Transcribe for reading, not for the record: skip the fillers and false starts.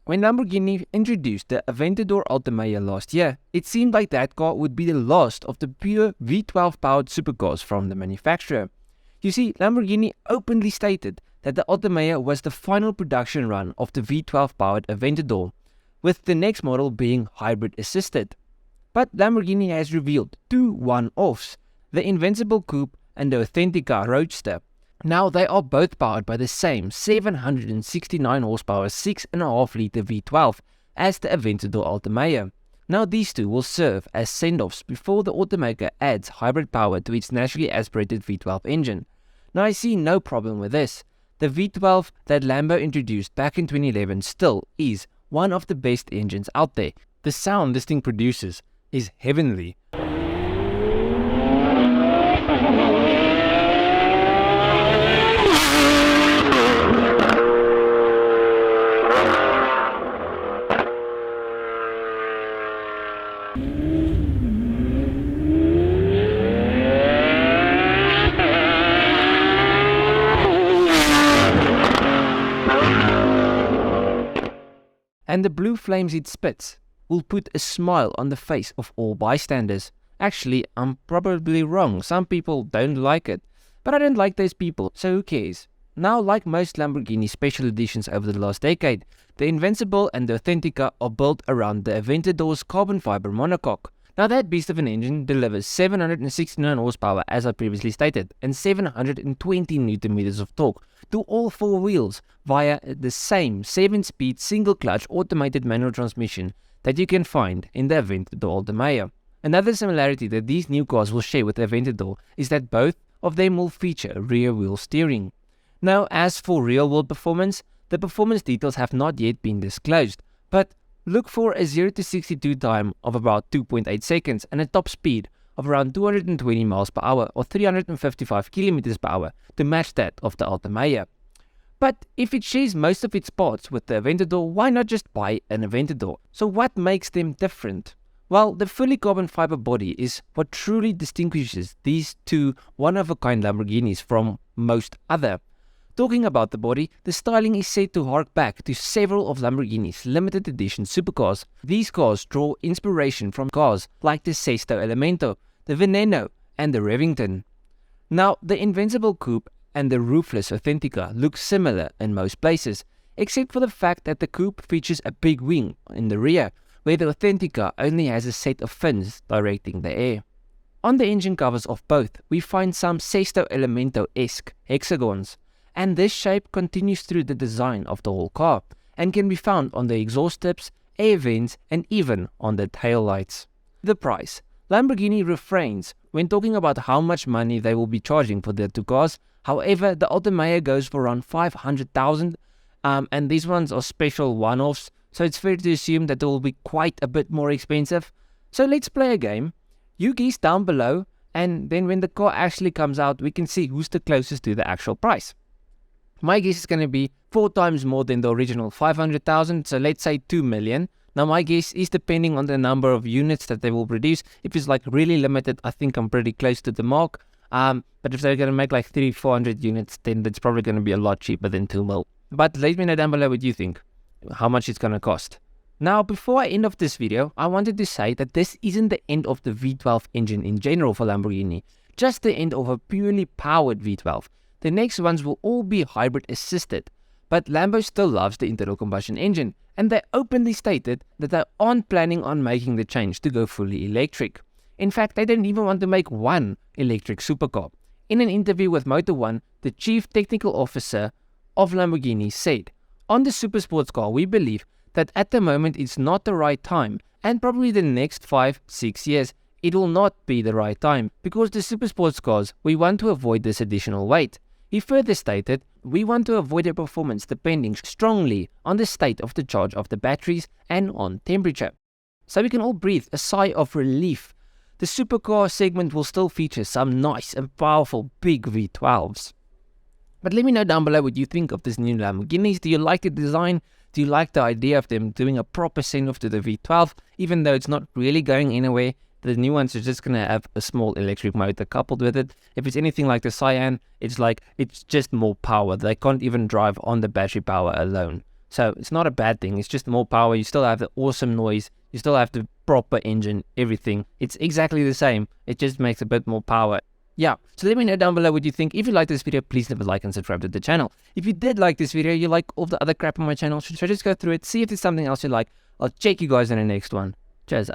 When Lamborghini introduced the Aventador Ultimae last year, it seemed like that car would be the last of the pure V12 powered supercars from the manufacturer. You see, Lamborghini openly stated that the Ultimae was the final production run of the V12 powered Aventador, with the next model being hybrid assisted. But Lamborghini has revealed two one-offs, the Invencible Coupe and the Auténtica roadster. Now they are both powered by the same 769 horsepower 6.5 litre V12 as the Aventador Ultimae. Now these two will serve as send-offs before the automaker adds hybrid power to its naturally aspirated V12 engine. Now I see no problem with this. The V12 that Lambo introduced back in 2011 still is one of the best engines out there. The sound this thing produces is heavenly. And the blue flames it spits will put a smile on the face of all bystanders. Actually, I'm probably wrong. Some people don't like it, but I don't like those people, so who cares? Now, like most Lamborghini special editions over the last decade, the Invincible and the Auténtica are built around the Aventador's carbon fiber monocoque. Now that beast of an engine delivers 769 horsepower as I previously stated and 720 Nm of torque to all four wheels via the same 7-speed single-clutch automated manual transmission that you can find in the Aventador Ultimae. Another similarity that these new cars will share with the Aventador is that both of them will feature rear-wheel steering. Now as for real-world performance, the performance details have not yet been disclosed, but look for a 0 to 62 time of about 2.8 seconds and a top speed of around 220 miles per hour or 355 kilometers per hour to match that of the Ultimae. But if it shares most of its parts with the Aventador, why not just buy an Aventador? So what makes them different? Well, the fully carbon fiber body is what truly distinguishes these two one-of-a-kind Lamborghinis from most other. Talking about the body, the styling is said to hark back to several of Lamborghini's limited edition supercars. These cars draw inspiration from cars like the Sesto Elemento, the Veneno and the Revington. Now, the Invincible Coupe and the roofless Auténtica look similar in most places, except for the fact that the Coupe features a big wing in the rear, where the Auténtica only has a set of fins directing the air. On the engine covers of both, we find some Sesto Elemento-esque hexagons, and this shape continues through the design of the whole car, and can be found on the exhaust tips, air vents, and even on the tail lights. The price. Lamborghini refrains when talking about how much money they will be charging for their two cars. However, the Ultimae goes for around 500,000, and these ones are special one-offs, so it's fair to assume that they will be quite a bit more expensive. So let's play a game. You guess down below, and then when the car actually comes out, we can see who's the closest to the actual price. My guess is going to be 4 times more than the original 500,000, so let's say 2 million. Now my guess is depending on the number of units that they will produce. If it's like really limited, I think I'm pretty close to the mark. But if they're going to make like 300-400 units, then that's probably going to be a lot cheaper than 2 mil. But let me know down below what you think, how much it's going to cost. Now, before I end off this video, I wanted to say that this isn't the end of the V12 engine in general for Lamborghini, just the end of a purely powered V12. The next ones will all be hybrid assisted, but Lambo still loves the internal combustion engine, and they openly stated that they aren't planning on making the change to go fully electric. In fact, they don't even want to make one electric supercar. In an interview with Motor One, the chief technical officer of Lamborghini said, "On the supersports car, we believe that at the moment it's not the right time, and probably the next 5-6 years it will not be the right time, because the supersports cars, we want to avoid this additional weight." He further stated, "We want to avoid a performance depending strongly on the state of the charge of the batteries and on temperature." So we can all breathe a sigh of relief. The supercar segment will still feature some nice and powerful big V12s. But let me know down below what you think of this new Lamborghinis. Do you like the design? Do you like the idea of them doing a proper send-off to the V12, even though it's not really going anywhere? The new ones are just going to have a small electric motor coupled with it. If it's anything like the Cyan, it's just more power. They can't even drive on the battery power alone. So it's not a bad thing. It's just more power. You still have the awesome noise. You still have the proper engine, everything. It's exactly the same. It just makes a bit more power. Yeah, so let me know down below what you think. If you like this video, please leave a like and subscribe to the channel. If you did like this video, you like all the other crap on my channel, so just go through it, see if there's something else you like. I'll check you guys in the next one. Cheers.